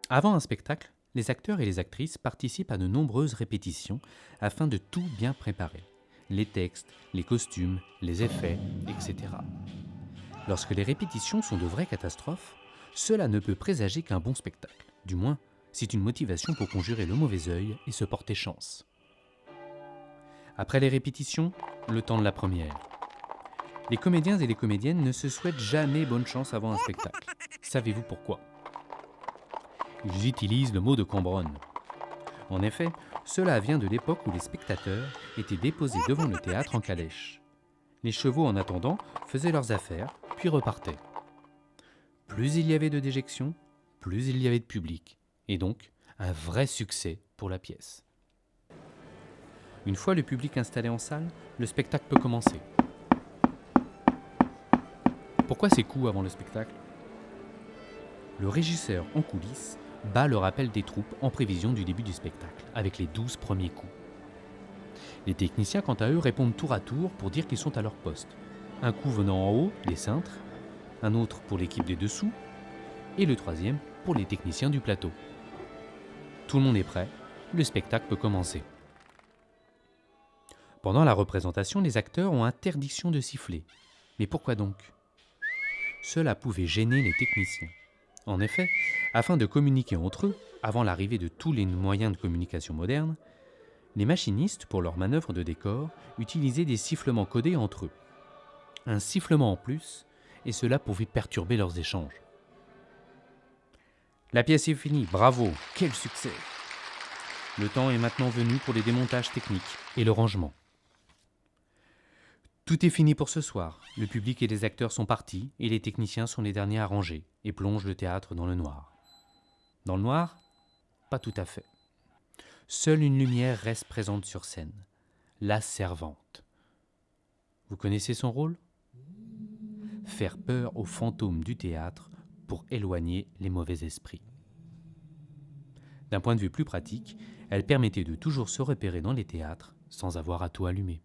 Avant un spectacle, les acteurs et les actrices participent à de nombreuses répétitions afin de tout bien préparer. Les textes, les costumes, les effets, etc. Lorsque les répétitions sont de vraies catastrophes, cela ne peut présager qu'un bon spectacle. Du moins, c'est une motivation pour conjurer le mauvais œil et se porter chance. Après les répétitions, le temps de la première. Les comédiens et les comédiennes ne se souhaitent jamais bonne chance avant un spectacle. Savez-vous pourquoi ? Ils utilisent le mot de Cambronne. En effet, cela vient de l'époque où les spectateurs étaient déposés devant le théâtre en calèche. Les chevaux, en attendant, faisaient leurs affaires, puis repartaient. Plus il y avait de déjections, plus il y avait de public, et donc un vrai succès pour la pièce. Une fois le public installé en salle, le spectacle peut commencer. Pourquoi ces coups avant le spectacle ? Le régisseur en coulisses bat le rappel des troupes en prévision du début du spectacle, avec les 12 premiers coups. Les techniciens, quant à eux, répondent tour à tour pour dire qu'ils sont à leur poste. Un coup venant en haut, les cintres, un autre pour l'équipe des dessous, et le troisième pour les techniciens du plateau. Tout le monde est prêt, le spectacle peut commencer. Pendant la représentation, les acteurs ont interdiction de siffler. Mais pourquoi donc ? Cela pouvait gêner les techniciens. En effet, afin de communiquer entre eux, avant l'arrivée de tous les moyens de communication modernes, les machinistes, pour leurs manœuvres de décor, utilisaient des sifflements codés entre eux. Un sifflement en plus, et cela pouvait perturber leurs échanges. La pièce est finie, bravo, quel succès ! Le temps est maintenant venu pour les démontages techniques et le rangement. Tout est fini pour ce soir. Le public et les acteurs sont partis et les techniciens sont les derniers à ranger et plongent le théâtre dans le noir. Dans le noir ? Pas tout à fait. Seule une lumière reste présente sur scène, la servante. Vous connaissez son rôle ? Faire peur aux fantômes du théâtre pour éloigner les mauvais esprits. D'un point de vue plus pratique, elle permettait de toujours se repérer dans les théâtres sans avoir à tout allumer.